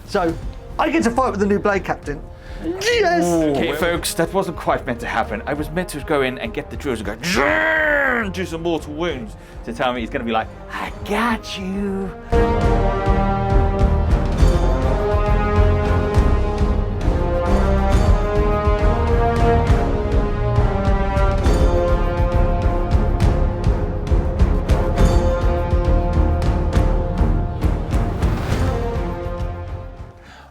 So, I get to fight with the new Blade Captain. Yes! Okay, folks, that wasn't quite meant to happen. I was meant to go in and get the drills and go, do some mortal wounds to tell me he's going to be like, I got you.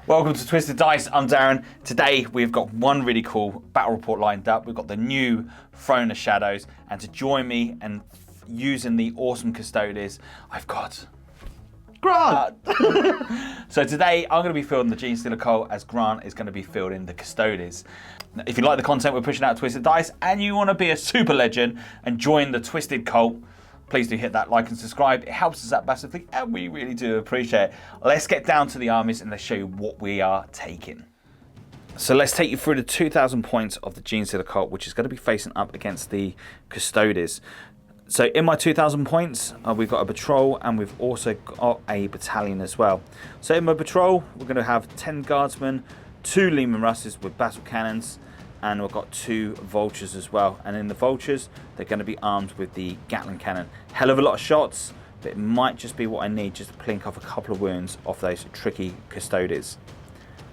Welcome to Twisted Dice, I'm Darren. Today we've got one really cool battle report lined up. We've got the new Throne of Shadows, and to join me and using the awesome Custodes, I've got Grant! So today I'm going to be fielding the Genstealer Cult as Grant is going to be fielding the Custodes. If you like the content we're pushing out at Twisted Dice and you want to be a super legend and join the Twisted Cult, please do hit that like and subscribe. It helps us out massively and we really do appreciate it. Let's get down to the armies and let's show you what we are taking. So let's take you through the 2,000 points of the Genestealer Cult, which is going to be facing up against the Custodes. So in my 2,000 points, we've got a patrol and we've also got a battalion as well. So in my patrol, we're going to have 10 guardsmen, 2 Leman Russes with battle cannons, and we've got 2 vultures as well. And in the vultures, they're going to be armed with the Gatling cannon. Hell of a lot of shots, but it might just be what I need just to plink off a couple of wounds off those tricky Custodes.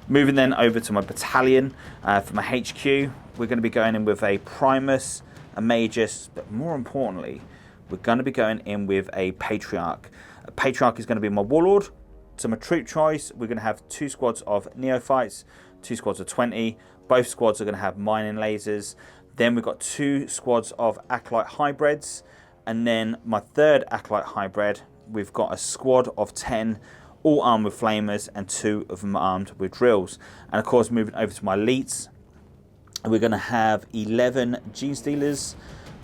Moving then over to my battalion. For my HQ, we're going to be going in with a Primus, a Magus, but more importantly, we're going to be going in with a Patriarch. A Patriarch is going to be my Warlord. So my troop choice, we're going to have 2 squads of Neophytes, 2 squads of 20. Both squads are going to have mining lasers. Then we've got 2 squads of Acolyte hybrids. And then my third Acolyte hybrid, we've got a squad of 10, all armed with flamers, and 2 of them armed with drills. And of course, moving over to my elites, we're going to have 11 Genestealers.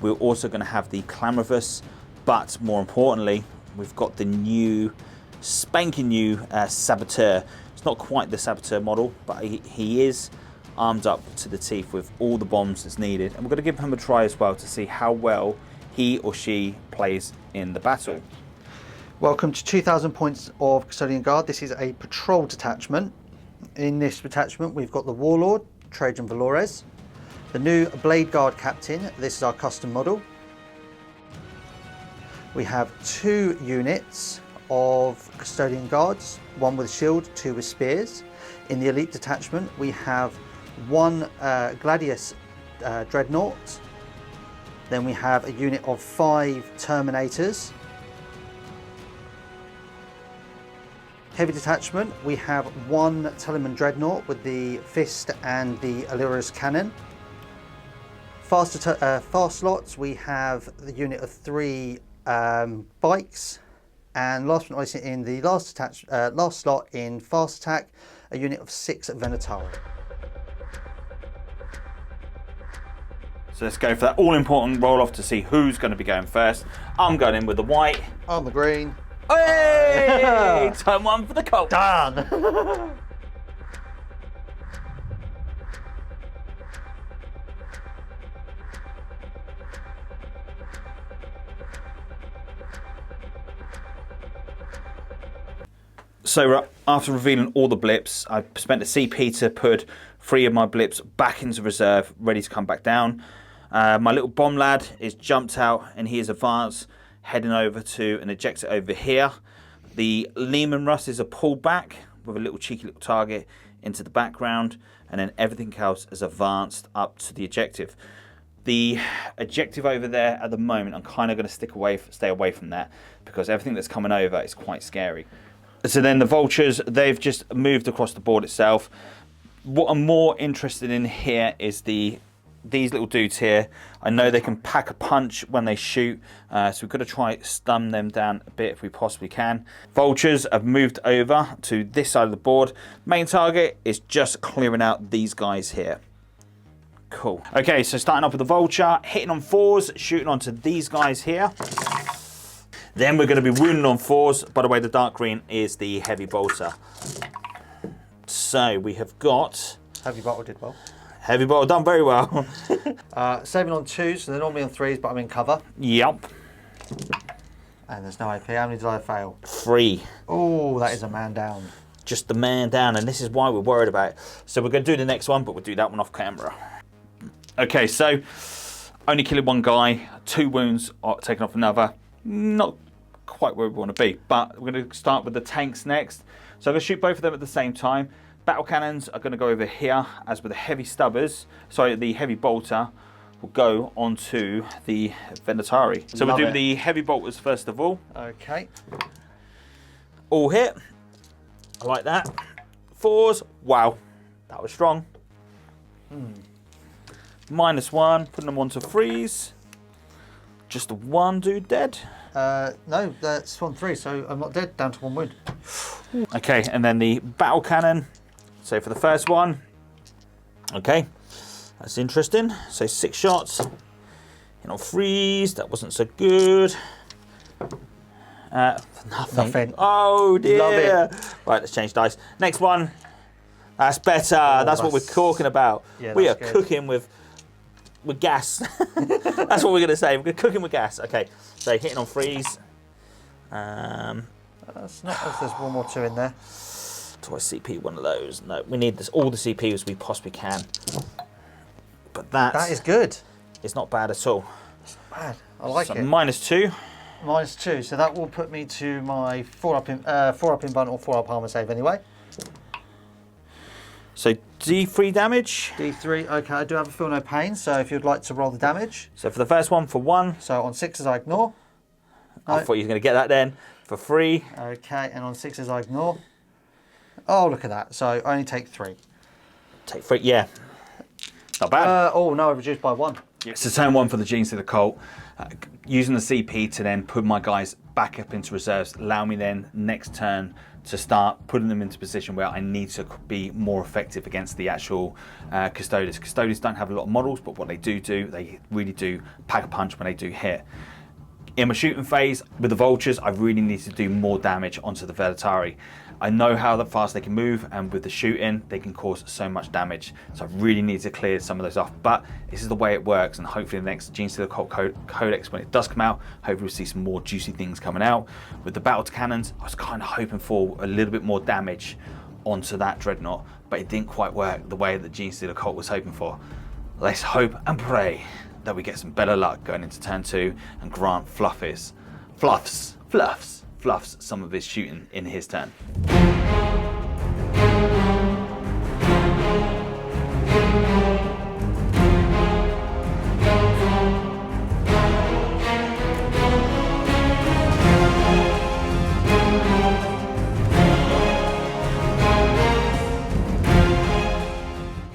We're also going to have the Clamorous, but more importantly, we've got the new, spanking new Saboteur. It's not quite the Saboteur model, but he is armed up to the teeth with all the bombs that's needed, and we're going to give him a try as well to see how well he or she plays in the battle. Welcome to 2,000 points of Custodian Guard. This is a patrol detachment. In this detachment, we've got the Warlord, Trajan Valores, the new Blade Guard Captain. This is our custom model. We have 2 units of Custodian Guards, 1 with shield, 2 with spears. In the elite detachment, we have 1 Gladius Dreadnought. Then we have a unit of 5 Terminators. Heavy detachment, we have 1 Telemann Dreadnought with the Fist and the Allura's Cannon. Fast slots, we have the unit of 3 bikes. And last but not least, in the last slot in fast attack, a unit of 6 Venatari. So let's go for that all-important roll-off to see who's going to be going first. I'm going in with the white. On the green. Hey! Turn 1 for the Cult. Done! So after revealing all the blips, I spent a CP to put 3 of my blips back into reserve, ready to come back down. My little bomb lad is jumped out and he is advanced, heading over to an ejector over here. The Leman Russes are pulled back with a little cheeky little target into the background, and then everything else is advanced up to the objective. The objective over there at the moment, I'm kind of going to stay away from that because everything that's coming over is quite scary. So then the vultures, they've just moved across the board itself. What I'm more interested in here is these little dudes here. I know they can pack a punch when they shoot, so we've got to try stun them down a bit if we possibly can. Vultures have moved over to this side of the board. Main target is just clearing out these guys here. Cool. Okay, so starting off with the vulture, hitting on 4s, shooting onto these guys here. Then we're going to be wounding on 4s. By the way, the dark green is the heavy bolter. So we have got... Heavy bolter did well. Heavy bolter done very well. Saving on 2s, so they're normally on 3s, but I'm in cover. Yep. And there's no AP. How many did I fail? 3. Oh, that is a man down. just the man down, and this is why we're worried about it. So we're going to do the next one, but we'll do that one off camera. Okay, so only killing one guy, 2 wounds, taking off another. Not quite where we want to be, but we're going to start with the tanks next. So I'm going to shoot both of them at the same time. Battle cannons are going to go over here, as with the heavy stubbers, sorry, the heavy bolter will go onto the Venatari. So we'll do the heavy bolters first of all. Okay. All hit. I like that. 4s. Wow, that was strong. -1, putting them onto 3s. Just 1 dude dead. No, that's 1 3, so I'm not dead, down to 1 wound. Okay, and then the battle cannon. So for the first one, okay, that's interesting. So 6 shots, on 3s, that wasn't so good. Nothing. Oh dear. Love it. Right, let's change dice. Next one, that's better. That's what we're talking about. Yeah, we are good. cooking with gas. That's what we're gonna say. We're cooking with gas. Okay, so hitting on 3s. That's not as there's 1 or 2 in there. Do I CP one of those? No, we need this, all the CPs we possibly can. But that is good. It's not bad at all. It's not bad. I like so it. -2. -2, so that will put me to my 4 up in bunt or 4 up armor save anyway. So D3 damage. D3. Okay, I do have a feel no pain. So if you'd like to roll the damage. So for the first one, for 1. So on 6s I ignore. I thought you were going to get that then. For 3. Okay, and on 6s I ignore. Oh, look at that. So I only take 3. Take 3, yeah. Not bad. Oh, no, I reduced by 1. So turn 1 for the Genestealer Cult. Using the CP to then put my guys back up into reserves. Allow me then, next turn, to start putting them into a position where I need to be more effective against the actual Custodes. Custodes don't have a lot of models, but what they do, they really do pack a punch when they do hit. In my shooting phase, with the Vultures, I really need to do more damage onto the Venatari. I know how fast they can move, and with the shooting, they can cause so much damage. So I really need to clear some of those off. But this is the way it works, and hopefully the next Genestealer Cult codex, when it does come out, hopefully we'll see some more juicy things coming out. With the battle cannons, I was kind of hoping for a little bit more damage onto that Dreadnought, but it didn't quite work the way that Genestealer Cult was hoping for. Let's hope and pray that we get some better luck going into turn 2 and Grant fluffs some of his shooting in his turn.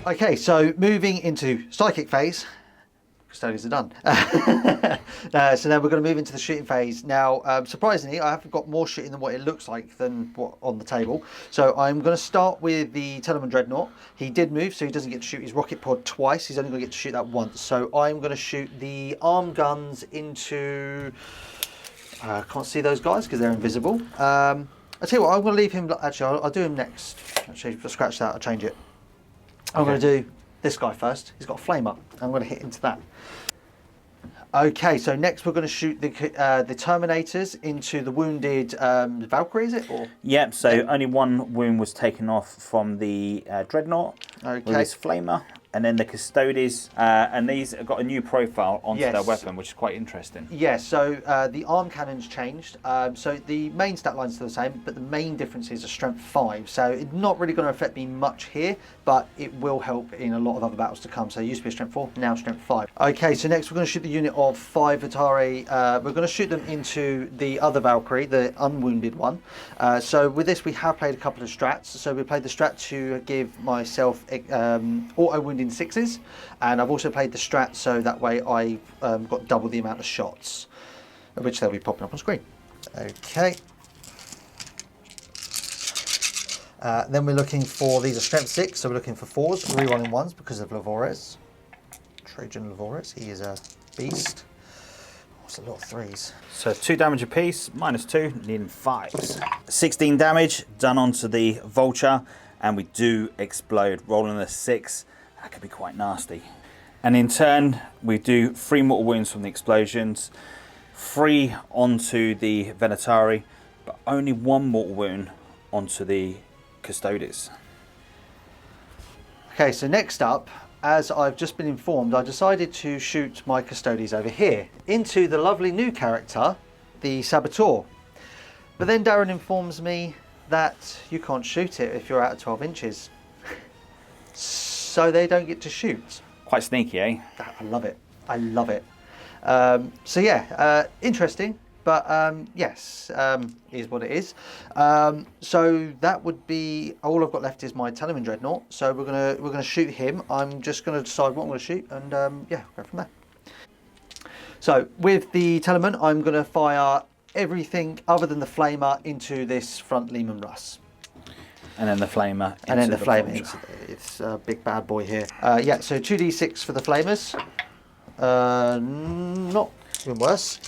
Okay, so moving into psychic phase. Custodians are done. So now we're going to move into the shooting phase. Now, surprisingly, I haven't got more shooting than what it looks like than what on the table. So I'm going to start with the Telemann Dreadnought. He did move, so he doesn't get to shoot his rocket pod twice. He's only going to get to shoot that once. So I'm going to shoot the arm guns into... I can't see those guys because they're invisible. I'll tell you what, I'm going to leave him... Actually, I'll do him next. Actually, scratch that, I'll change it. I'm going to do this guy first. He's got a flame up. I'm going to hit into that. Okay, so next we're going to shoot the Terminators into the wounded Valkyrie, is it? Or? Yep, so only 1 wound was taken off from the Dreadnought with his flamer. And then the Custodes, and these have got a new profile onto their weapon, which is quite interesting. Yeah, so the arm cannons changed. So the main stat line's still the same, but the main difference is a strength 5. So it's not really going to affect me much here, but it will help in a lot of other battles to come. So it used to be a strength 4, now strength 5. Okay, so next we're going to shoot the unit of 5 Atari. We're going to shoot them into the other Valkyrie, the unwounded one. So with this, we have played a couple of strats. So we played the strat to give myself auto wounding 6s, and I've also played the strat so that way I've got double the amount of shots, which they'll be popping up on screen. Okay. Then we're looking for, these are strength 6, so we're looking for 4s, rerolling 1s because of Lavores. Trajan Lavores, he is a beast. What's a lot of 3s? So 2 damage apiece, -2, needing 5s. 16 damage done onto the Vulture, and we do explode, rolling a 6. That could be quite nasty. And in turn, we do 3 mortal wounds from the explosions, 3 onto the Venatari, but only 1 mortal wound onto the Custodes. Okay, so next up, as I've just been informed, I decided to shoot my Custodes over here into the lovely new character, the Saboteur. But then Darren informs me that you can't shoot it if you're out of 12 inches. So they don't get to shoot. Quite sneaky, eh? I love it. I love it. So yeah, interesting. But yes, is what it is. So that would be all I've got left is my Telemann Dreadnought. So we're gonna shoot him. I'm just gonna decide what I'm gonna shoot, and yeah, go from there. So with the Telemann, I'm gonna fire everything other than the flamer into this front Leman Russ. And then the flamer. And then the flamer. It's a big bad boy here. Yeah, so 2d6 for the flamers. Not even worse.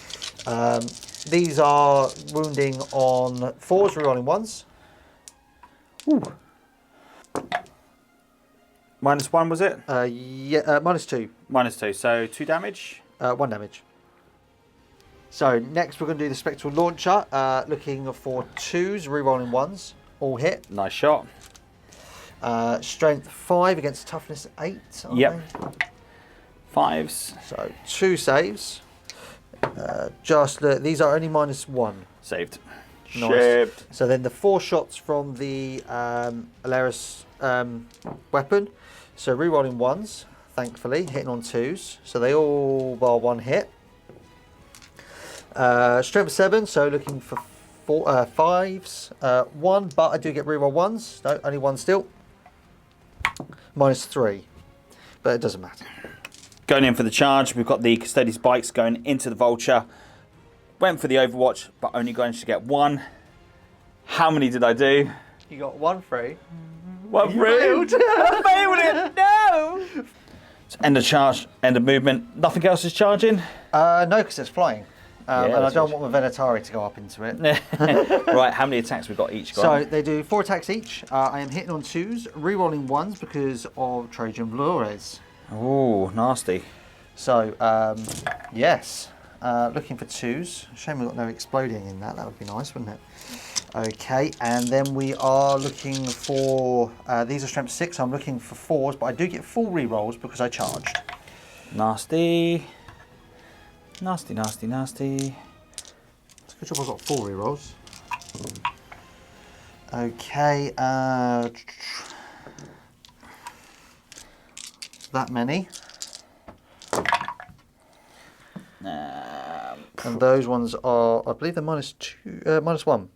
These are wounding on 4s, rerolling 1s. Ooh. -1 was it? Yeah, -2. -2, so 2 damage. 1 damage. So next we're going to do the Spectral Launcher, looking for 2s, rerolling 1s, all hit. Nice shot. Strength 5 against toughness 8. Yep. They? 5s. So 2 saves. These are only -1. Saved. Nice. Shipped. So then the 4 shots from the Alaris weapon. So rerolling 1s, thankfully, hitting on 2s. So they all bar 1 hit. Strength 7, so looking for 5s. 1, but I do get reroll 1s. No, only 1 still. -3, but it doesn't matter. Going in for the charge, we've got the Custodes bikes going into the Vulture. Went for the Overwatch, but only going to get 1. How many did I do? You got 1 free. 1 free. Failed. I failed it. No. So end of charge, end of movement. Nothing else is charging. No, because it's flying. And I don't good. want my Venatari to go up into it. Right, how many attacks we got each? So they do 4 attacks each. I am hitting on 2s, rerolling 1s because of Trojan Valores. Oh, nasty. So, yes, looking for 2s. Shame we've got no exploding in that. That would be nice, wouldn't it? Okay, and then we are looking for, these are strength 6, so I'm looking for 4s, but I do get full rerolls because I charged. Nasty. Nasty, nasty, nasty. It's a good job I've got full rerolls. Okay, that many. And those ones are, I believe they're -1.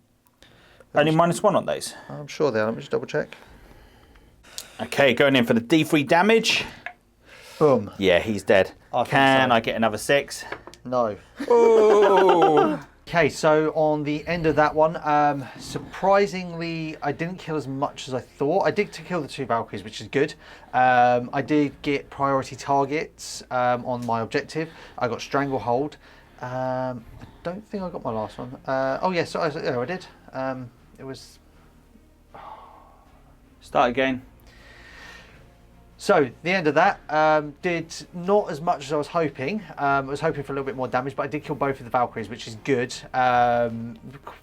Only -1 on those. I'm sure they are. Let me just double check. Okay, going in for the D3 damage. Boom. Yeah, he's dead. Can so. I get another 6? No. Oh. Okay, so on the end of that one, surprisingly, I didn't kill as much as I thought. I did kill the 2 Valkyries, which is good. I did get priority targets on my objective. I got Stranglehold. I don't think I got my last one. Oh, yes, I did. It was... Start again. So, the end of that, did not as much as I was hoping. I was hoping for a little bit more damage, but I did kill both of the Valkyries, which is good.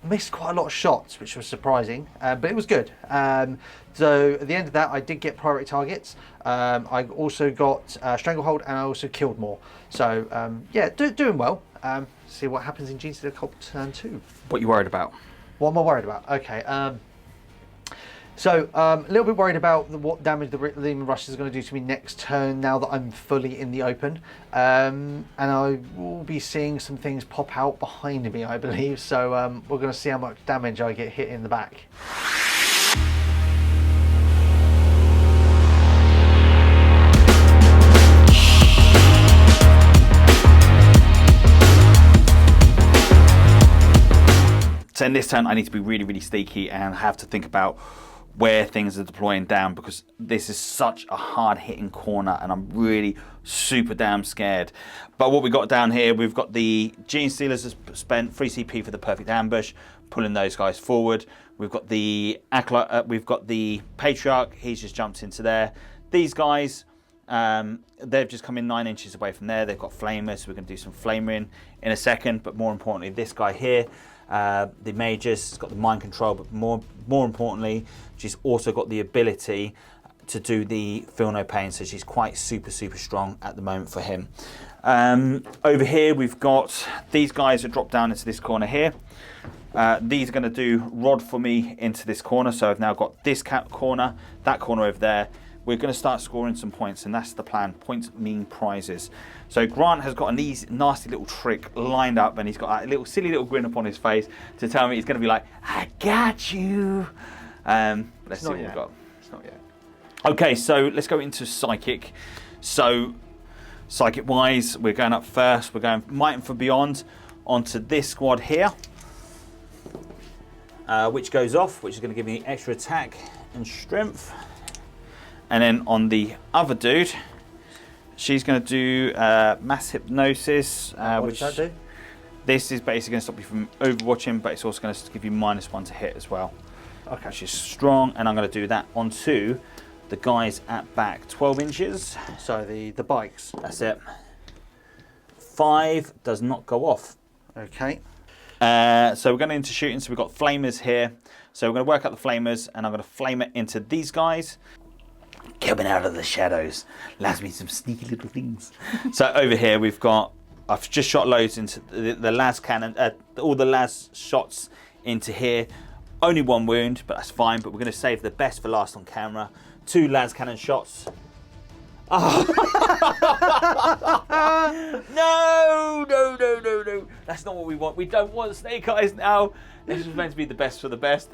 Missed quite a lot of shots, which was surprising, but it was good. So, at the end of that, I did get priority targets. I also got Stranglehold, and I also killed more. So, yeah, doing well. See what happens in Genstealer Cult turn 2. What are you worried about? What am I worried about? Okay. So, a little bit worried about what damage the Leman Rush is going to do to me next turn now that I'm fully in the open. And I will be seeing some things pop out behind me, I believe. So, we're going to see how much damage I get hit in the back. So in this turn, I need to be really, really sneaky and have to think about where things are deploying down, because this is such a hard hitting corner and I'm really super damn scared. But what we got down here, we've got the Genestealers has spent 3 CP for the perfect ambush, pulling those guys forward. We've got the we've got the Patriarch, he's just jumped into there. These guys, they've just come in 9 inches away from there. They've got flamers, so we're going to do some flamering in a second. But more importantly, this guy here, the mages. She's got the mind control, but more importantly, she's also got the ability to do the feel no pain. So she's quite super strong at the moment for him. Over here we've got these guys that drop down into this corner here. These are going to do rod for me into this corner. So I've now got this corner, that corner over there. We're going to start scoring some points, and that's the plan. Points mean prizes. So Grant has got a nasty little trick lined up, and he's got a little silly little grin upon his face to tell me he's going to be like, I got you. Let's see what we've got. It's not yet. Okay, so let's go into Psychic. So Psychic wise, we're going up first. We're going Might and for Beyond onto this squad here, which goes off, which is going to give me extra attack and strength. And then on the other dude, she's going to do Mass Hypnosis. What does that do? This is basically going to stop you from overwatching, but it's also going to give you -1 to hit as well. Okay. Which is strong, and I'm going to do that onto the guys at back. 12 inches. So the bikes. That's it. 5 does not go off. Okay. So we're going into shooting. So we've got flamers here. So we're going to work out the flamers, and I'm going to flame it into these guys. Coming out of the shadows. Allows me some sneaky little things. So over here we've got, I've just shot loads into the las cannon, all the las shots into here. Only 1 wound, but that's fine. But we're going to save the best for last on camera. 2 las cannon shots. Oh. No. That's not what we want. We don't want snake eyes now. This was meant to be the best for the best.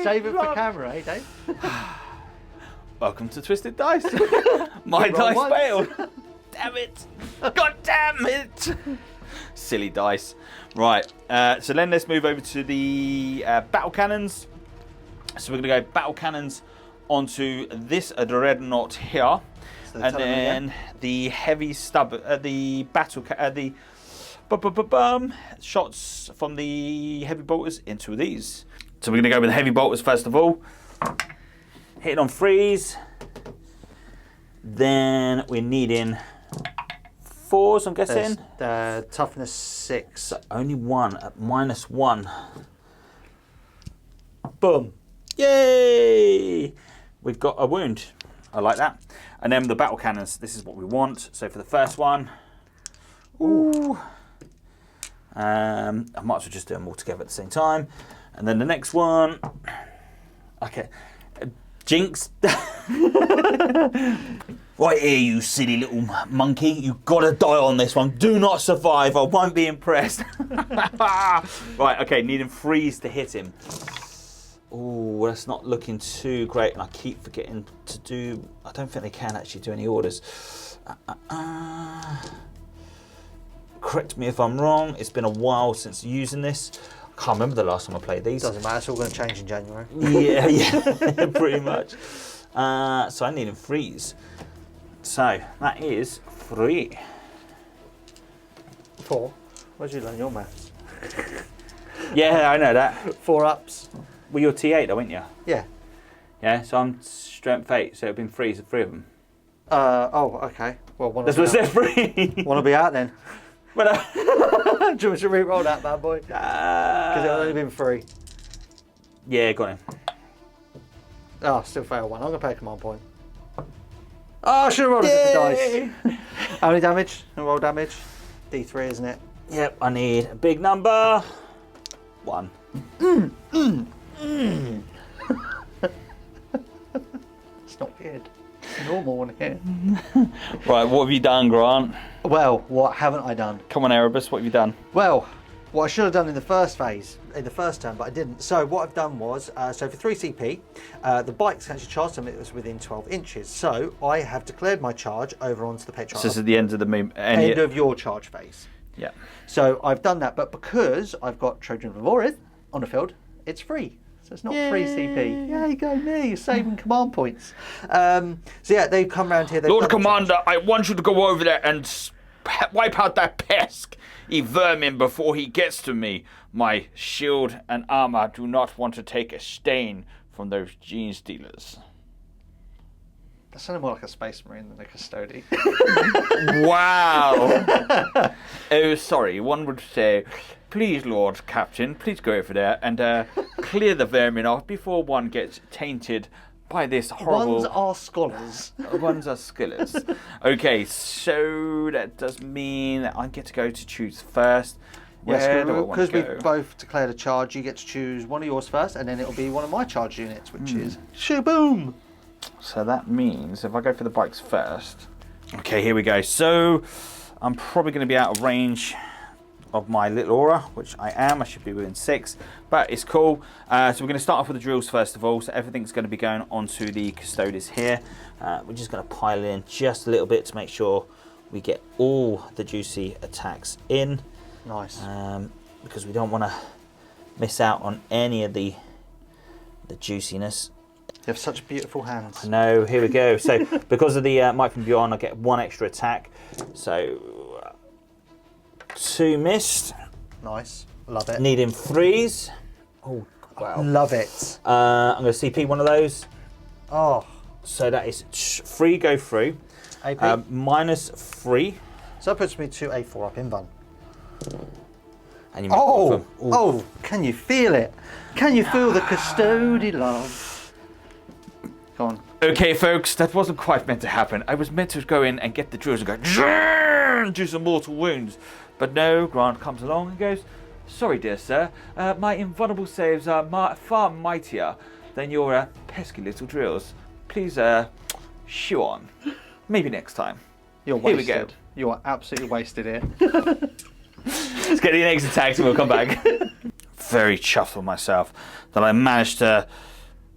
Save it for camera, eh, Dave? Welcome to Twisted Dice. My dice failed. Damn it. God damn it. Silly dice. Right, so then let's move over to the battle cannons. So we're going to go battle cannons onto this dreadnought here. So and then the heavy stub, the battle, the shots from the heavy bolters into these. So we're going to go with the heavy bolters first of all. Hitting on freeze. Then we're needing 4s, I'm guessing. Toughness 6. So only 1 at -1. Boom. Yay! We've got a wound. I like that. And then the battle cannons. This is what we want. So for the first one, ooh. I might as well just do them all together at the same time. And then the next one. Okay. Jinx. Right here, you silly little monkey. You've got to die on this one. Do not survive. I won't be impressed. Right, okay, needing freeze to hit him. Oh, that's not looking too great. And I keep forgetting to do... I don't think they can actually do any orders. Correct me if I'm wrong. It's been a while since using this. I can't remember the last time I played these. Doesn't matter, it's all going to change in January. Yeah, pretty much. So I need a freeze. So that is 3. 4? Where'd you learn your maths? Yeah, I know that. 4 ups. Well, you're T8 though, weren't you? Yeah. Yeah, so I'm strength 8, so it'd been 3 of 3 of them. Oh, okay. Well, that's what I said, 3. Want to be out then? But, do you want me to re-roll that bad boy? Because it's only been 3. Yeah, got him. Oh, still fail 1. I'm going to pay a command point. Oh, I should have rolled a different dice. How many damage? Roll damage? D3, isn't it? Yep, I need a big number. 1. It's not weird. It's normal one here. Right, what have you done, Grant? Well, what haven't I done? Come on, Erebus, what have you done? Well, what I should have done in the first phase, in the first turn, but I didn't. So what I've done was, so for 3 CP, the bikes can actually charge something that was within 12 inches. So I have declared my charge over onto the PATRIARCH. So this is the end of the end of your charge phase. Yeah. So I've done that, but because I've got Trojan Valorith on the field, it's free. So it's not 3 CP. Yeah, you go me, saving command points. So yeah, they've come around here. Lord Commander, I want you to go over there and wipe out that pesky vermin before he gets to me. My shield and armor do not want to take a stain from those Genestealers. That sounded more like a space marine than a custodian. Wow. Oh, sorry. One would say, please, Lord Captain, please go over there and clear the vermin off before one gets tainted by this horrible... Ones are scholars. Ones are scholars. Okay, so that does mean that I get to go to choose first. Yes, because we both declared a charge, you get to choose one of yours first, and then it'll be one of my charge units, which is Shaboom! So that means if I go for the bikes first... Okay, here we go. So I'm probably going to be out of range of my little aura, which I am. I should be within 6, but it's cool. So we're going to start off with the drills first of all. So everything's going to be going onto the Custodes here. We're just going to pile in just a little bit to make sure we get all the juicy attacks in. Nice. Because we don't want to miss out on any of the juiciness. You have such beautiful hands. No, here we go. So because of the Might from Beyond, I get 1 extra attack. So 2 missed. Nice. Love it. Needing 3s. Oh, wow. Love it. I'm going to CP one of those. Oh. So that is 3 go through. AP? -3. So that puts me to a 4 up in Bun. And you make can you feel it? Can you feel the custodian love? Go on. Okay, folks, that wasn't quite meant to happen. I was meant to go in and get the drills and go, do some mortal wounds. But no, Grant comes along and goes, sorry, dear sir, my invulnerable saves are far mightier than your pesky little drills. Please, shoo on. Maybe next time. You're wasted. Here we go. You are absolutely wasted here. Let's get the next attacks and we'll come back. Very chuffed with myself that I managed to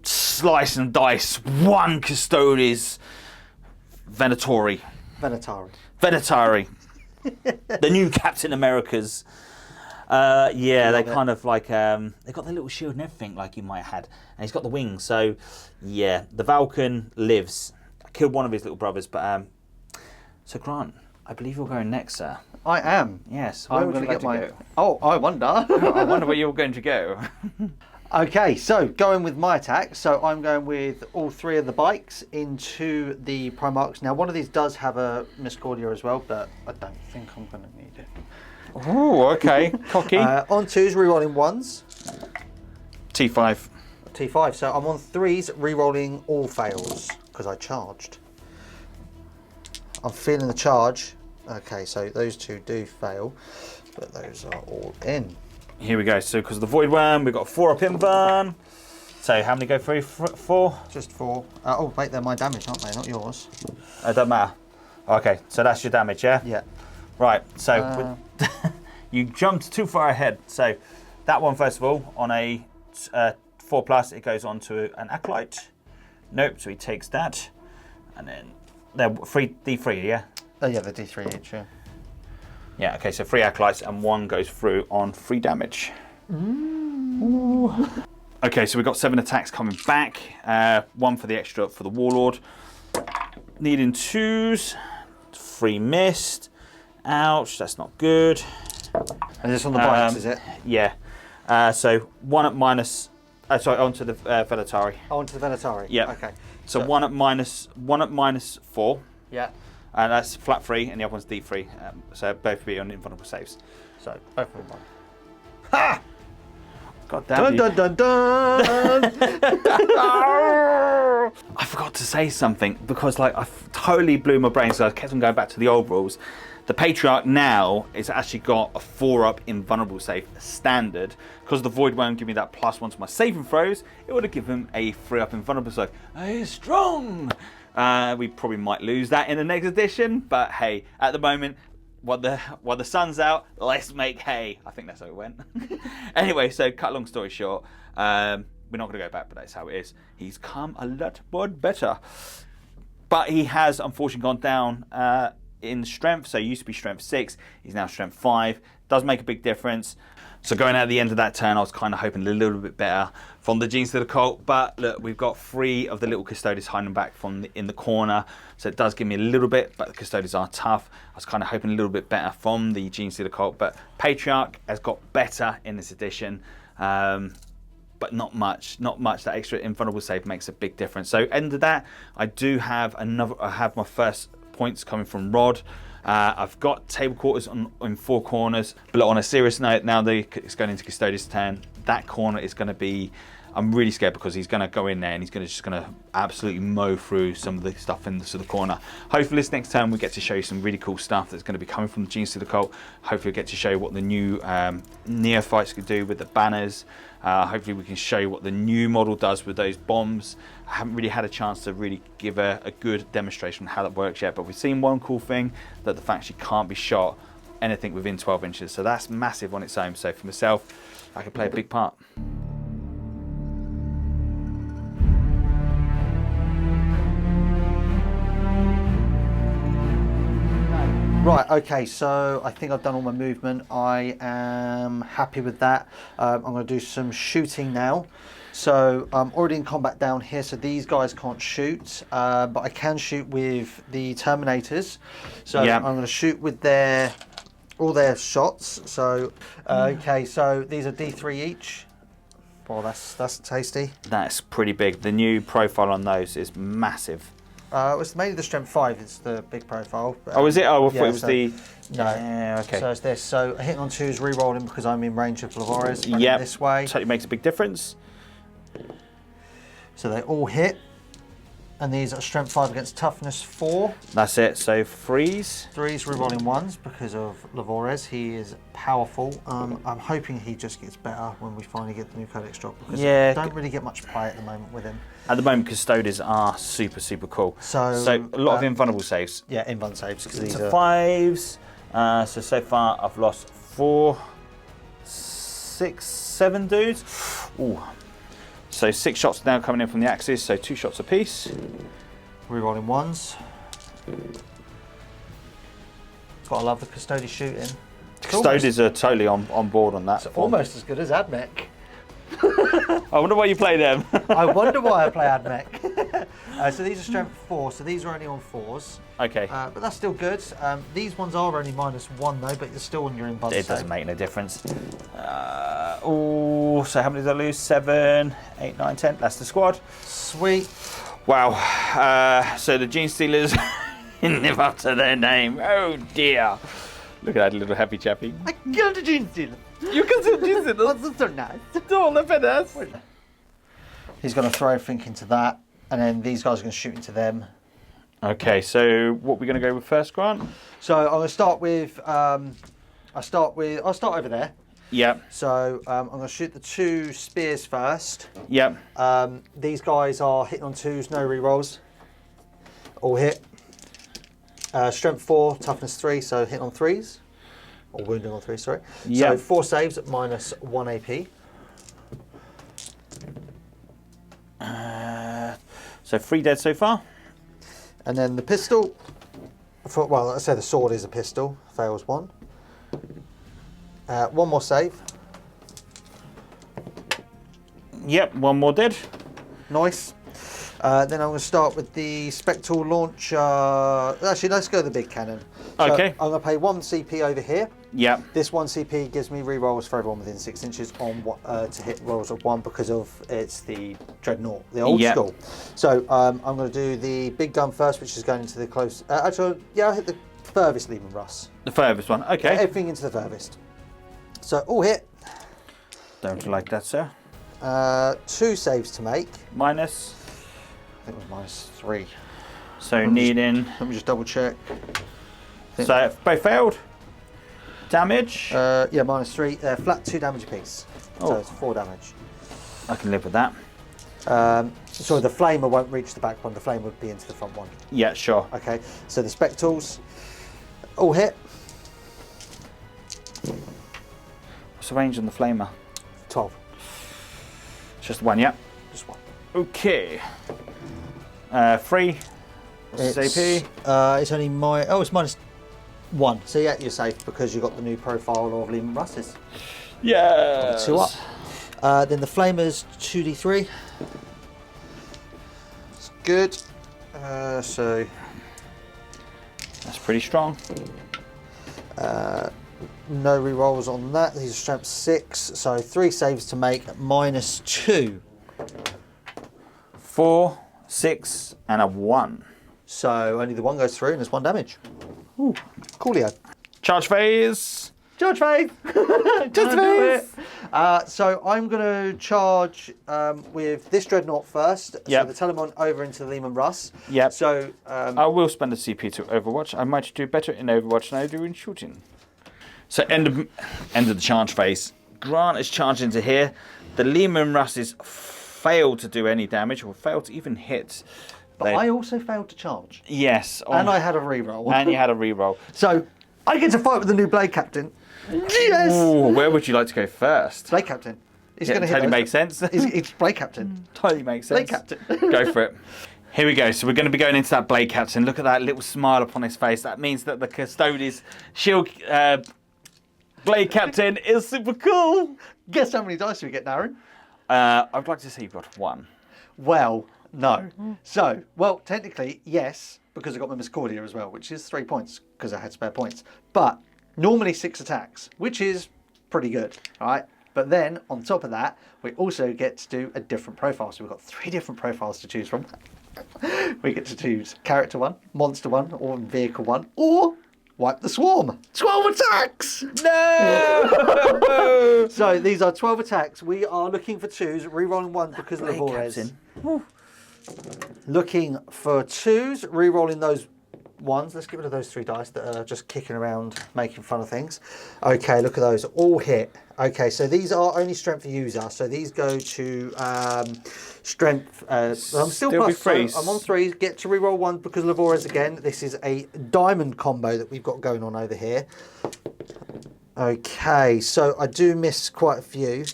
slice and dice 1 Custodes Venatori. The new Captain Americas. Yeah, they kind of like, they got the little shield and everything like you might have had. And he's got the wings. So, yeah, the Vulcan lives. I killed one of his little brothers, but, so Grant, I believe you're going next, sir. I am. Yes. I'm going to get my... Oh, I wonder. I wonder where you're going to go. Okay, so going with my attack. So I'm going with all 3 of the bikes into the Primarchs. Now, one of these does have a Miscordia as well, but I don't think I'm going to need it. Oh, okay. Cocky. On 2s, rerolling 1s. T5. T5. So I'm on 3s, rerolling all fails because I charged. I'm feeling the charge. Okay, so those 2 do fail, but those are all in. Here we go. So because of the Void Worm, we've got 4 up in burn. So how many go through? 4? Just 4. Oh, wait, they're my damage, aren't they? Not yours. It doesn't matter. Okay, so that's your damage, yeah? Yeah. Right, so you jumped too far ahead. So that one, first of all, on a 4+, it goes on to an Acolyte. Nope, so he takes that. And then they're D3, yeah? Oh, yeah, they're D3 each, yeah. Yeah, okay, so 3 Acolytes and 1 goes through on 3 damage. Ooh. Okay, so we've got 7 attacks coming back. 1 for the extra for the Warlord. Needing 2s. 3 missed. Ouch, that's not good. And this on the bikes, is it? Yeah. So 1 at minus... sorry, onto the Venatori. Oh, onto the Venatori? Yeah. Okay. So 1 at -4. Yeah. And that's flat 3, and the other one's D3. So both will be on invulnerable saves. So both of them. Ha! God damn dun, dun, dun, dun. I forgot to say something because like I totally blew my brain, so I kept on going back to the old rules. The Patriarch now is actually got a 4-up invulnerable save standard. Because the Void won't give me that +1 to my saving throws, it would have given him a 3-up invulnerable save. He's strong! We probably might lose that in the next edition, but hey, at the moment, while the sun's out, let's make hay. I think that's how it went. Anyway, so cut long story short, we're not going to go back, but that's how it is. He's come a lot more better. But he has unfortunately gone down in strength, so he used to be strength 6, he's now strength 5. Does make a big difference. So going out at the end of that turn, I was kind of hoping a little bit better from the Genestealer Cult, but look, we've got 3 of the little Custodes hiding back from in the corner, so it does give me a little bit, but the Custodes are tough. I was kind of hoping a little bit better from the Genestealer Cult, but Patriarch has got better in this edition. but not much. Not much. That extra invulnerable save makes a big difference. So end of that, I do have I have my first points coming from Rod. I've got table quarters in 4 corners. But on a serious note, now that it's going into Custodes' turn, that corner is going to be. I'm really scared because he's going to go in there and he's just going to absolutely mow through some of the stuff in the corner. Hopefully this next turn we get to show you some really cool stuff that's going to be coming from the Genestealer Cult. Hopefully we get to show you what the new neophytes could do with the banners. Hopefully we can show you what the new model does with those bombs. I haven't really had a chance to really give a good demonstration on how that works yet, but we've seen one cool thing, that the fact she can't be shot anything within 12 inches. So that's massive on its own. So for myself, I could play a big part. Right, okay, so I think I've done all my movement. I am happy with that. I'm going to do some shooting now. So I'm already in combat down here, so these guys can't shoot, but I can shoot with the Terminators. So I'm going to shoot with all their shots. So, okay, so these are D3 each. Well, that's tasty. That's pretty big. The new profile on those is massive. It's mainly the strength 5. It's the big profile. Oh, is it? Oh, I thought yeah, it was the. No. Yeah, okay. So it's this. So hitting on 2 is re-rolling because I'm in range of Lavores. Yeah. This way. Totally makes a big difference. So they all hit, and these are strength 5 against toughness 4. That's it. So freeze. 3's re-rolling 1s because of Lavores. He is powerful. I'm hoping he just gets better when we finally get the new codex drop because I don't really get much play at the moment with him. At the moment, Custodes are super, super cool. So a lot of invulnerable saves. Yeah, invulnerable saves. These are 5s. So far, I've lost 4, 6, 7 dudes. Ooh. So 6 shots now coming in from the axes, so 2 shots apiece. Rerolling 1s. Gotta love the Custodes shooting. Custodes are totally on board on that. It's almost as good as Admech. I wonder why you play them. I wonder why I play Admech. So these are strength 4, so these are only on 4s. Okay. But that's still good. These ones are only -1 though, but you're still on your invulnerable. It doesn't make no difference. Oh, so how many did I lose? 7, 8, 9, 10. That's the squad. Sweet. Wow. So the Genestealers live up to their name. Oh dear. Look at that little happy chappy. I got a Genestealer. You can see Genestealers. That's so nice. Oh, look at this. He's going to throw everything into that, and then these guys are going to shoot into them. Okay, so what are we going to go with first, Grant? So I'm going to start with. I'll start over there. Yep. So I'm going to shoot the 2 spears first. Yep. These guys are hitting on 2s, no rerolls. All hit. Strength 4, toughness 3, so hitting on 3s. Or wounding on 3, sorry. Yep. So 4 saves at -1 AP. So 3 dead so far. And then the pistol. Well, I say the sword is a pistol. Fails 1. 1 more save. Yep, 1 more dead. Nice. Then I'm going to start with the Spectral launcher. Actually, let's go with the big cannon. So Okay. I'm going to pay 1 CP over here. Yep. This 1 CP gives me re-rolls for everyone within 6 inches on to hit rolls of 1 because of it's the Dreadnought, the old school. So I'm going to do the big gun first, which is going into the close. Actually, yeah, I'll hit the furthest Lehman Russ. The furthest one. Okay. Everything into the furthest. So all hit. Don't like that, sir. 2 saves to make. Minus. I think it was -3. So needing. Let me just double check. So both failed. Damage. Yeah, -3. Flat 2 damage apiece. So it's 4 damage. I can live with that. So the flamer won't reach the back one. The flamer would be into the front one. Yeah, sure. Okay. So the spectals all hit. What's the range on the flamer? 12. Just 1, yeah. Just 1. Okay. 3. What's It's AP? it's only it's -1. So yeah, you're safe because you got the new profile of Lehman Russes. Yeah. 2 up. Then the flamers 2d3. It's good. So that's pretty strong. no rerolls on that. These are strength 6, so 3 saves to make, -2. 4, 6, and a 1. So only the 1 goes through and there's 1 damage. Ooh, coolio. Charge phase. Charge phase! Just phase! So I'm going to charge with this Dreadnought first. Yep. So the Telemon over into Lehman Russ. Yep. So I will spend a CP to Overwatch. I might do better in Overwatch than I do in shooting. So end of the charge phase. Grant is charged into here. The Lehman Russes failed to do any damage or failed to even hit. But I also failed to charge. Yes. And I had a reroll. And you had a reroll. So I get to fight with the new Blade Captain. Yes! Ooh, where would you like to go first? Blade Captain. He's Yeah, going to hit totally those. makes sense. It's Blade Captain. Totally makes sense. Blade Captain. Go for it. Here we go. So we're going to be going into that Blade Captain. Look at that little smile upon his face. That means that the Custodes shield Blade Captain is super cool. Guess how many dice we get, Darren? I'd like to say you've got 1. Well, no. So, well, technically, yes, because I got my Miscordia as well, which is 3 points, because I had spare points. But normally 6 attacks, which is pretty good, right? But then, on top of that, we also get to do a different profile. So we've got 3 different profiles to choose from. We get to choose Character 1, Monster 1, or Vehicle 1, or Wipe the Swarm. 12 attacks! No! So these are 12 attacks. We are looking for 2s, rerolling 1 because of the Vorez. Looking for 2s, rerolling those 1s. Let's get rid of those 3 dice that are just kicking around, making fun of things. Okay, look at those. All hit. Okay, so these are only strength user. So these go to strength. I'm still plus, so I'm on 3. Get to reroll 1 because of the Vorez again. This is a diamond combo that we've got going on over here. Okay, so I do miss quite a few,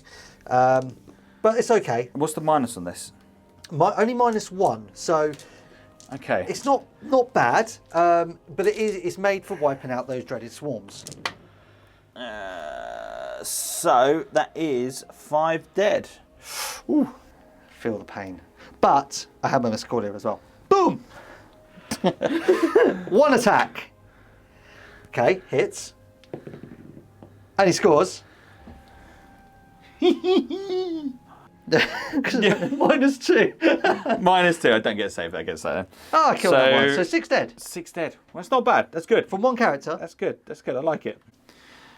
but it's okay. What's the minus on this? Only -1, so Okay. it's not bad, but it's made for wiping out those dreaded swarms. So that is 5 dead. Ooh, feel the pain. But I have my Miscordia as well. Boom! 1 attack. Okay, hits. And he scores. -2. -2. I don't get a save. I get a save. Oh, I killed that one. So 6 dead. 6 dead. Well, that's not bad. That's good. From 1 character. That's good. That's good. I like it.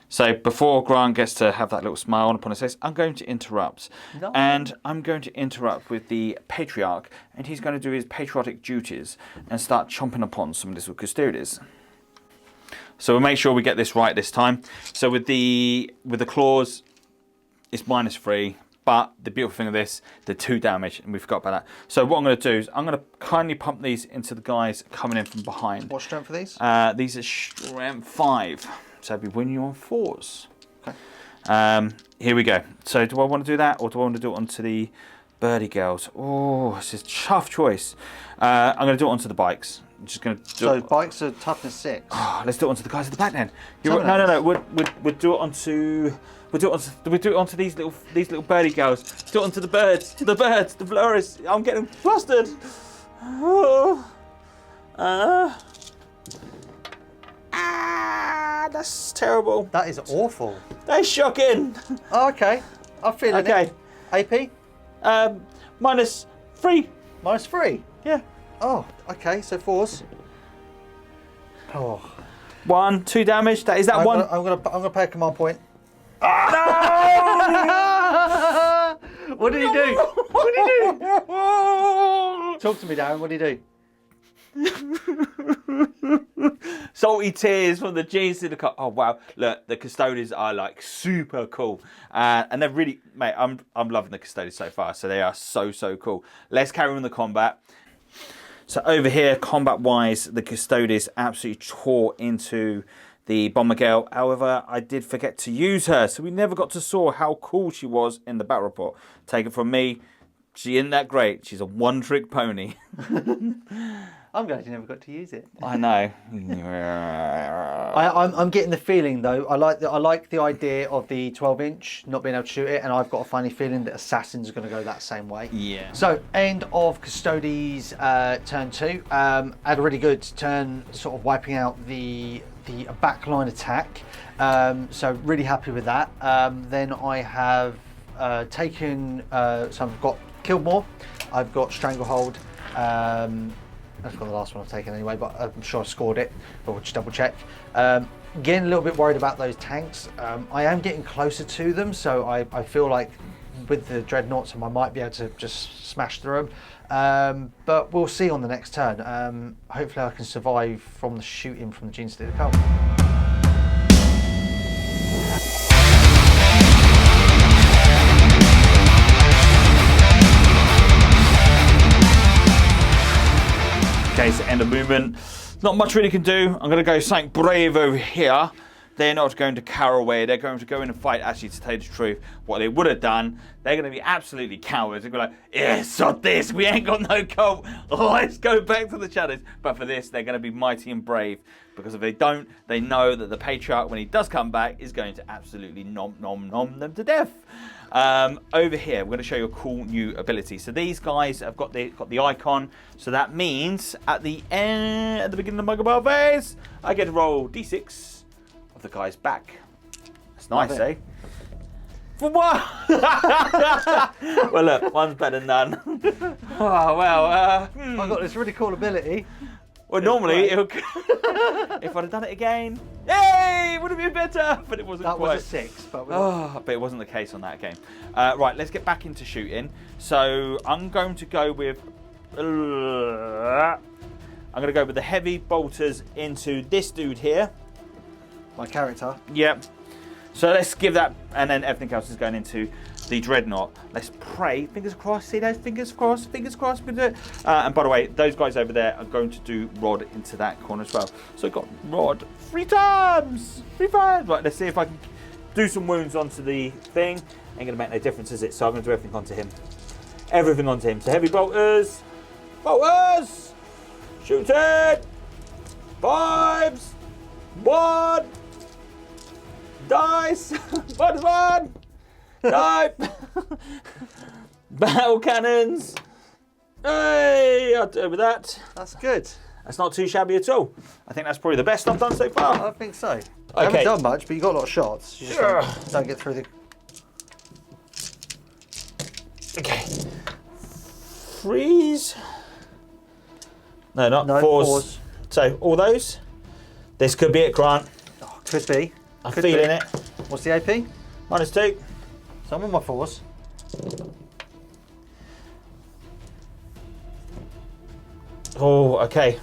So before Grant gets to have that little smile upon his face, I'm going to interrupt. No. And I'm going to interrupt with the Patriarch, and he's going to do his patriotic duties and start chomping upon some little Custodes. So we'll make sure we get this right this time. So with the claws, it's -3. But the beautiful thing of this, the 2 damage, and we forgot about that. So what I'm going to do is I'm going to kindly pump these into the guys coming in from behind. What strength for these? These are strength 5. So I'll be winning you on 4s. Okay. Here we go. So do I want to do that, or do I want to do it onto the birdie girls? Oh, this is a tough choice. I'm going to do it onto the bikes. I'm just going to do So it. bikes are toughness 6. Oh, let's do it onto the guys at the back then. No. We'll do it onto. We'll do it onto these little birdie girls. Do it onto the birds, the flowers. I'm getting flustered. That's terrible. That is awful. That's shocking. Oh, okay. I'm feeling Okay. it. AP? -3. -3. Yeah. Oh, okay. So 4s. Oh. 1, 2 damage. That is that one. I'm gonna pay a command point. No! What did he do? What did he do? Talk to me, Darren. What did he do? Salty tears from the Genstealer Cult. Oh wow! Look, the Custodes are like super cool, and they're really, mate. I'm loving the Custodes so far. So they are so cool. Let's carry on the combat. So over here, combat-wise, the Custodes absolutely tore into the Bomber Girl. However, I did forget to use her, so we never got to saw how cool she was in the battle report. Take it from me, she isn't that great. She's a one-trick pony. I'm glad you never got to use it. I know. I'm getting the feeling though. I like the idea of the 12-inch not being able to shoot it, and I've got a funny feeling that Assassins are going to go that same way. Yeah. So end of Custodes turn 2. Had a really good turn, sort of wiping out the backline attack. So really happy with that. Then I have taken, so I've got Killmore, I've got Stranglehold. That's got the last one I've taken anyway, but I'm sure I scored it, but we'll just double check. Again, a little bit worried about those tanks. I am getting closer to them, so I feel like with the Dreadnoughts I might be able to just smash through them. But we'll see on the next turn. Hopefully I can survive from the shooting from the Genestealer Cult. Okay, so end of movement. Not much really can do. I'm going to go something brave over here. They're not going to cower away. They're going to go in and fight. Actually, to tell you the truth, what they would have done, they're going to be absolutely cowards. They're going to be like, yeah, sod this. We ain't got no cult. Let's go back to the shadows. But for this, they're going to be mighty and brave. Because if they don't, they know that the Patriarch, when he does come back, is going to absolutely nom them to death. Over here, we're going to show you a cool new ability. So these guys have got the icon. So that means at the beginning of my Muggle phase, I get to roll d6 of the guy's back. That's nice, eh? For what? Well, look, one's better than none. Oh, well. I've got this really cool ability. Well, normally, if I'd have done it again, yay, it would have been better, but it wasn't that quite. Was a 6, but but it wasn't the case on that game. Right, let's get back into shooting. So I'm going to go with the heavy bolters into this dude here. My character. Yep. So let's give that, and then everything else is going into the Dreadnought. Let's pray. Fingers crossed. See those? Fingers crossed. Fingers crossed. We can do it. And by the way, those guys over there are going to do Rod into that corner as well. So I've got Rod 3 times. 3 times. Right, let's see if I can do some wounds onto the thing. Ain't going to make no difference, is it? So I'm going to do everything onto him. Everything onto him. So heavy bolters. Bolters. Shooting. Vibes. 1. Dice. 1. Nope. Battle cannons. Hey, I'll do with that. That's good. That's not too shabby at all. I think that's probably the best I've done so far. I think so. I haven't done much, but you got a lot of shots. You just don't get through the. Okay. 3s. No, not 4s. So all those. This could be it, Grant. Oh, could be. I'm feeling it. What's the AP? -2. Some of my 4s. Oh, okay.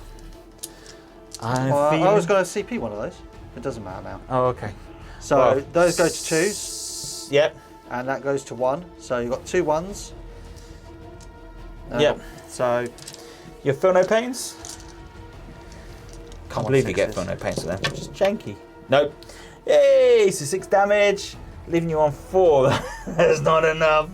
I was going to CP one of those. It doesn't matter now. Oh, okay. So well, those go to 2s. Yep. And that goes to 1. So you've got 2 1s. Yep. So you feel no pains? Can't believe you get 6s. feel no pains for them. Just janky. Nope. Yay! So 6 damage, leaving you on 4. That's not enough.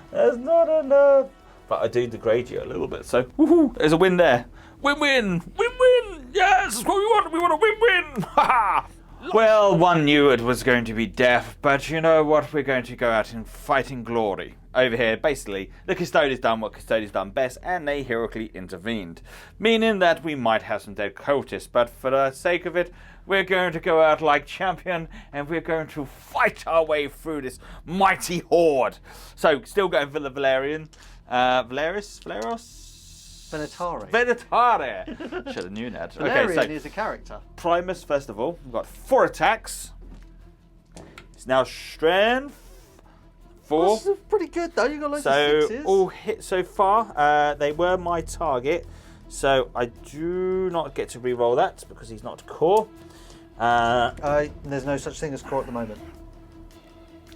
That's not enough. But I do degrade you a little bit. So woohoo! There's a win there. Win-win! Win-win! Yes! That's what we want! We want a win-win! Ha ha! Well, one knew it was going to be death, but you know what? We're going to go out in fighting glory. Over here, basically, the Custodes done what Custodes done best, and they heroically intervened. Meaning that we might have some dead cultists, but for the sake of it, we're going to go out like champion, and we're going to fight our way through this mighty horde. So, still going for the Valerian. Valeros? Venatari. Venatari! Should have known that. Valerian Okay, so is a character. Primus, first of all. We've got 4 attacks. It's now strength 4. That's pretty good though. You got loads of So 6s. all hit so far. They were my target. So I do not get to re-roll that because he's not core. There's no such thing as core at the moment.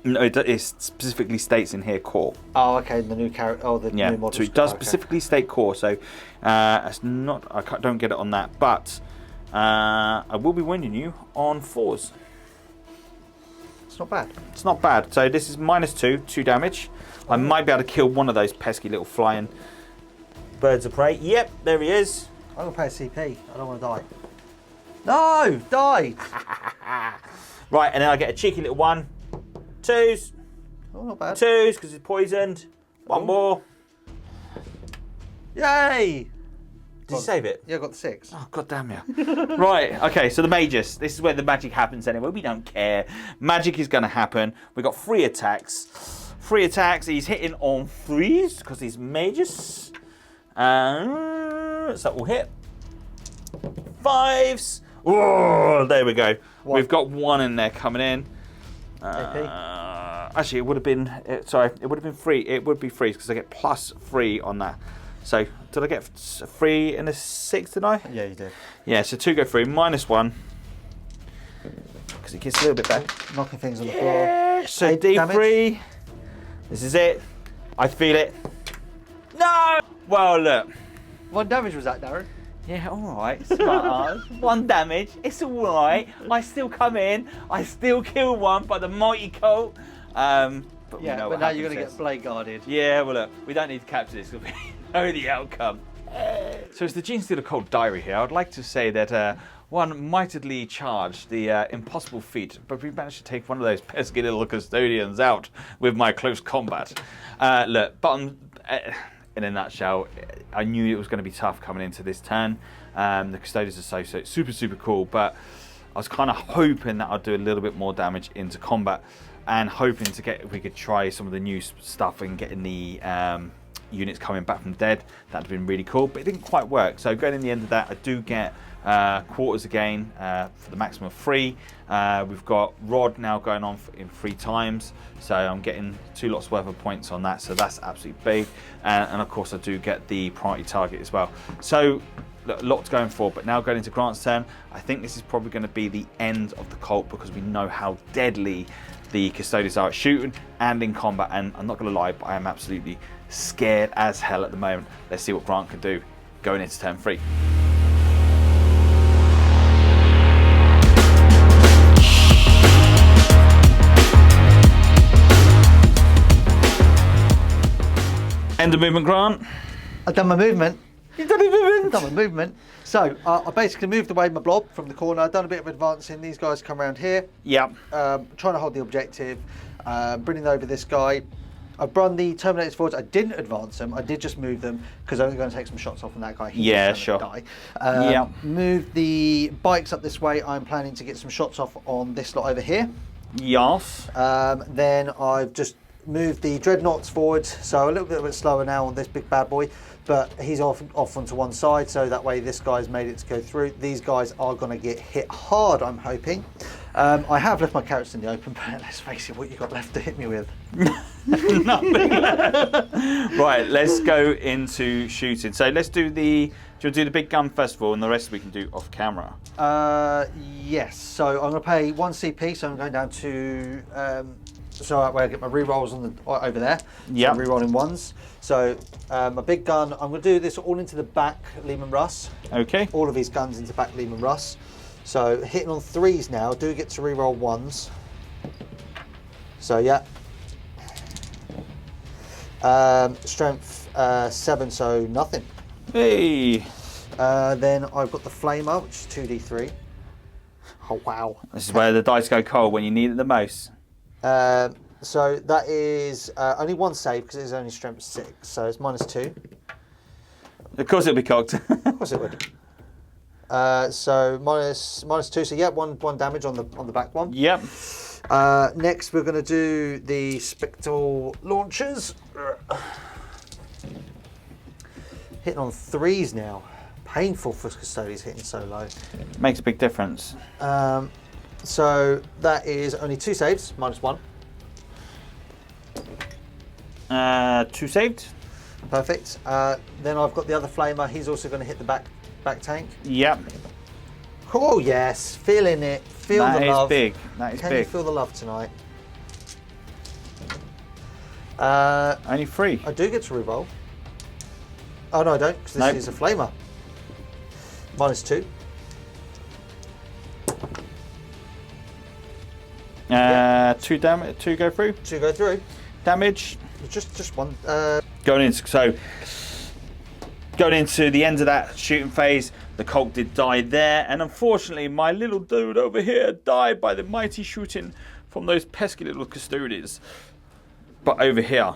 No, it specifically states in here core. Oh, okay. The new character. Oh, the new model. So it does specifically state core. So it's not. Don't get it on that. But I will be winning you on 4s. It's not bad. It's not bad. So this is -2 damage. I might be able to kill one of those pesky little flying birds of prey. Yep, there he is. I'm gonna pay a CP. I don't want to die. No, die. Right, and then I get a cheeky little 1. 2s. Oh, not bad. 2s because it's poisoned. 1 more. Yay! Did you save it? Yeah, I got the 6. Oh, god damn you. Right, okay, so the mages. This is where the magic happens anyway. We don't care. Magic is going to happen. We've got 3 attacks. 3 attacks. He's hitting on 3s because he's mages. So we'll hit. 5s. Oh, there we go. 1. We've got 1 in there coming in. Actually, it would have been. Sorry, it would have been 3. It would be 3 because I get plus 3 on that. So, did I get 3 in a 6, did I? Yeah, you did. Yeah, so 2 go through, -1. Because it gets a little bit better. Knocking things on the floor. So 8 D3. damage. This is it. I feel it. No! Well, look. 1 damage was that, Darren? Yeah, alright. Smart ass. 1 damage. It's alright. I still come in. I still kill 1 by the mighty cult. But yeah, we know but what now you're happens going to get blade guarded. Yeah, well, look. We don't need to capture this because we know the outcome. So it's the Genestealer Cult diary here. I'd like to say that one mightily charged the impossible feat, but we managed to take one of those pesky little custodians out with my close combat. Look, in a nutshell, I knew it was going to be tough coming into this turn. The custodians are so super cool, but I was kind of hoping that I'd do a little bit more damage into combat and hoping to get, if we could try some of the new stuff and getting the units coming back from dead. That'd have been really cool, but it didn't quite work. So going in the end of that, I do get quarters again for the maximum of 3. We've got Rod now going on in 3 times, so I'm getting 2 lots worth of points on that, so that's absolutely big. And of course I do get the priority target as well. So a lot going for, but now going into Grant's turn, I think this is probably going to be the end of the cult because we know how deadly the Custodes are at shooting and in combat, and I'm not going to lie, but I am absolutely scared as hell at the moment. Let's see what Grant can do going into turn 3. End of movement, Grant. I've done my movement. You've done your movement. I've done my movement. So I basically moved away my blob from the corner. I've done a bit of advancing. These guys come around here. Yeah. Trying to hold the objective. Bringing over this guy. I've run the Terminators forwards. I didn't advance them. I did just move them because I was going to take some shots off on that guy. Yeah, sure. Die. Move the bikes up this way. I'm planning to get some shots off on this lot over here. Yes. Then I've just moved the Dreadnoughts forward, so a little bit slower now on this big bad boy, but he's off onto one side, so that way this guy's made it to go through. These guys are going to get hit hard, I'm hoping. I have left my carrots in the open, but let's face it, what you got left to hit me with? Nothing left. Right, let's go into shooting. So let's do the, do you want to do the big gun first of all, and the rest we can do off camera? Yes, so I'm going to pay 1 CP, so I'm going down to so that way I get my re-rolls on the over there. Yeah. So re-rolling 1s. So my big gun, I'm going to do this all into the back Lehman Russ. Okay. All of these guns into back Lehman Russ. So hitting on 3s now, do get to re-roll 1s. So yeah. Strength 7, so nothing. Hey. Then I've got the Flamer, which is 2d3. Oh wow. This is where the dice go cold when you need it the most. So that is only 1 save because it's only strength 6, so it's -2. Of course it'll be cocked. Of course it would. So -2, so yeah, one damage on the back one. Yep. Next we're going to do the Spectral Launchers. Hitting on 3s now. Painful for Custodes hitting so low. Makes a big difference. So that is only 2 saves, -1. 2 saved. Perfect. Then I've got the other Flamer. He's also going to hit the back tank. Yep. Oh yes, feeling it. Feel the love. That is big. That is Can big. you feel the love tonight? Only 3. I do get to reroll. Oh no, I don't, because this Nope. is a Flamer. -2. Yeah. 2 damage. 2 go through. 2 go through. Damage. Just one. Going into the end of that shooting phase, the cult did die there, and unfortunately my little dude over here died by the mighty shooting from those pesky little Custodes. But over here,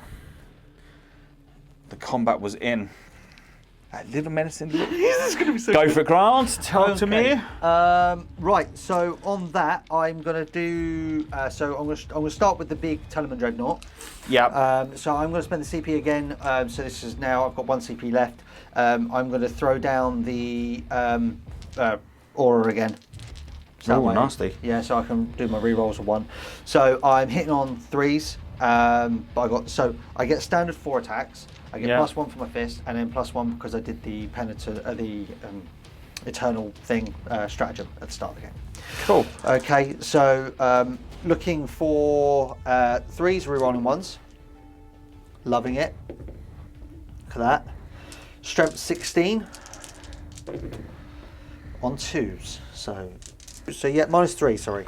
the combat was in, A little menacing. This is going to be so Go for it, Grant. Tell to me. Right, so on that, I'm going to do. So I'm going to start with the big Telemann Dreadnought. Yeah. So I'm going to spend the CP again. So this is now I've got 1 CP left. I'm going to throw down the aura again. So Oh, nasty. Yeah, so I can do my re-rolls of 1. So I'm hitting on 3s. But I get standard 4 attacks. I get +1 for my fist, and then +1 because I did the eternal thing stratagem at the start of the game. Cool. Okay, so looking for 3s, rerolling 1s. Loving it. Look at that. Strength 16 on 2s. So yeah, -3. Sorry.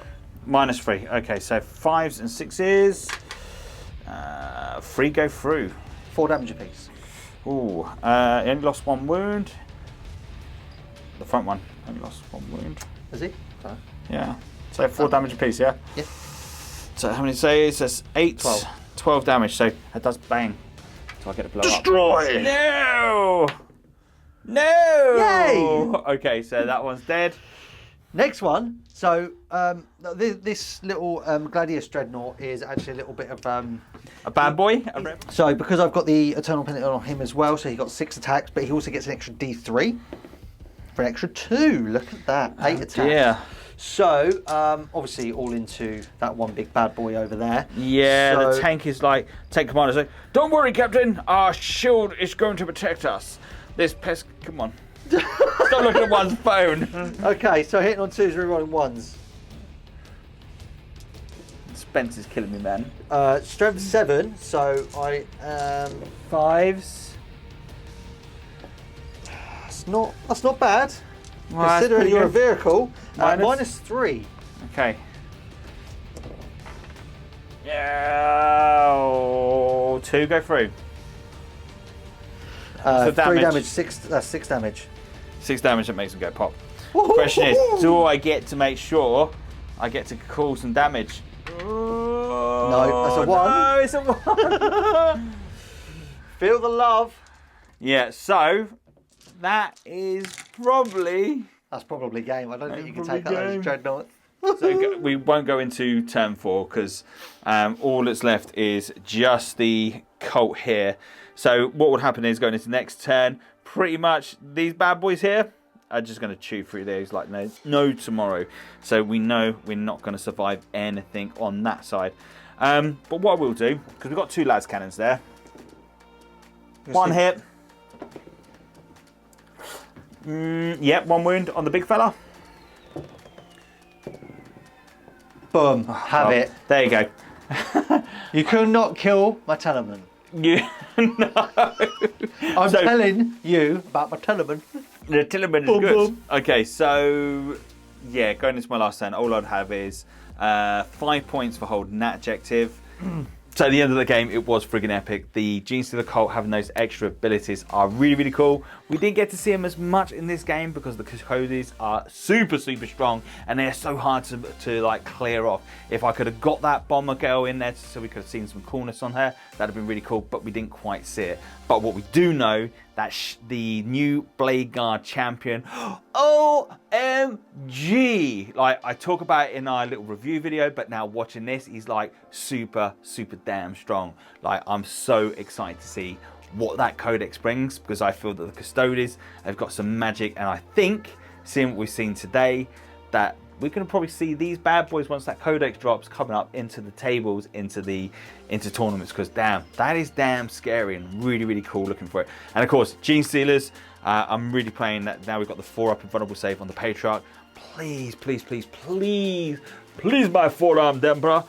-3. Okay, so 5s and 6s. 3 go through. 4 damage apiece. Ooh, he only lost 1 wound. The front one only lost 1 wound. Is he? Sorry. Yeah. So 4 damage apiece, yeah? Yeah. So how many saves? That's 8. 12. 12 damage, so that does bang. So I get to blow Destroy! up. No! No! Yay! Okay, so that one's dead. Next one. So this little Gladius Dreadnought is actually a little bit of a bad boy. So because I've got the Eternal Pendant on him as well, so he got 6 attacks, but he also gets an extra D3 for an extra 2. Look at that, 8 attacks. Yeah. So obviously all into that one big bad boy over there. Yeah, so, the tank is like, tank commander is like, don't worry, Captain, our shield is going to protect us. This pest, come on. Stop looking at one's phone. Okay, so hitting on 2s, rerolling 1s. Spencer's killing me, man. Strength 7, so I 5s. That's not bad. Well, Considering you're a good. vehicle. Minus- -3. Okay. Yeah. Oh, 2 go through. So 3 damage, 6 damage. 6 damage, that makes them go pop. The question is, do I get to make sure I get to cause some damage? No, that's a 1. No, it's a 1. Feel the love. Yeah, so that is probably... That's probably game. I don't think you can Probably take out those game. dreadnoughts. So we won't go into turn 4 because all that's left is just the cult here. So what would happen is going into next turn, pretty much these bad boys here are just going to chew through these like no tomorrow. So we know we're not going to survive anything on that side. But what I will do, because we've got 2 lads cannons there. One hit. Yep, 1 wound on the big fella. Boom. Have it. There you go. You could not kill my Telemann. You no. I'm telling you about my Telemann. The Tillerman is Boom, good. boom. Okay, so yeah, going into my last turn, all I'd have is 5 points for holding that objective. So at the end of the game, it was friggin' epic. The Genestealer Cult having those extra abilities are really, really cool. We didn't get to see them as much in this game because the Custodes are super, super strong and they're so hard to like clear off. If I could have got that bomber girl in there so we could have seen some coolness on her, that'd have been really cool, but we didn't quite see it. But what we do know, that the new Blade Guard champion, OMG! Like, I talk about it in our little review video, but now watching this, he's like super, super damn strong. Like, I'm so excited to see what that codex brings because I feel that the Custodes have got some magic, and I think, seeing what we've seen today, that we're going to probably see these bad boys once that codex drops coming up into the tables, into tournaments, because damn, that is damn scary and really, really cool looking for it. And of course, Genestealers, I'm really playing that now. We've got the 4-up invulnerable save on the Patriarch. Please, please, please, please, please, my 4-armed Emperor,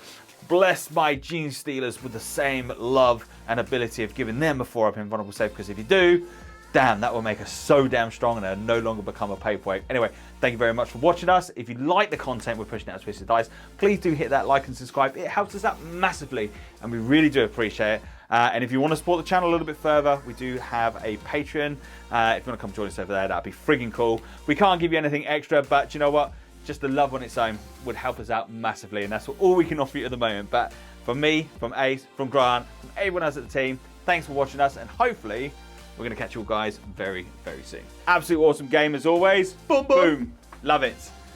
bless my Genestealers with the same love and ability of giving them a 4-up invulnerable save, because if you do, damn, that will make us so damn strong and they'll no longer become a paperweight. Anyway, thank you very much for watching us. If you like the content we're pushing out at Twisted Dice, please do hit that like and subscribe. It helps us out massively and we really do appreciate it. And if you want to support the channel a little bit further, we do have a Patreon. If you want to come join us over there, that'd be frigging cool. We can't give you anything extra, but you know what? Just the love on its own would help us out massively, and that's all we can offer you at the moment. But from me, from Ace, from Grant, from everyone else at the team, thanks for watching us, and hopefully We're going to catch you all guys very, very soon. Absolute awesome game as always. Boom, boom. Boom. Love it.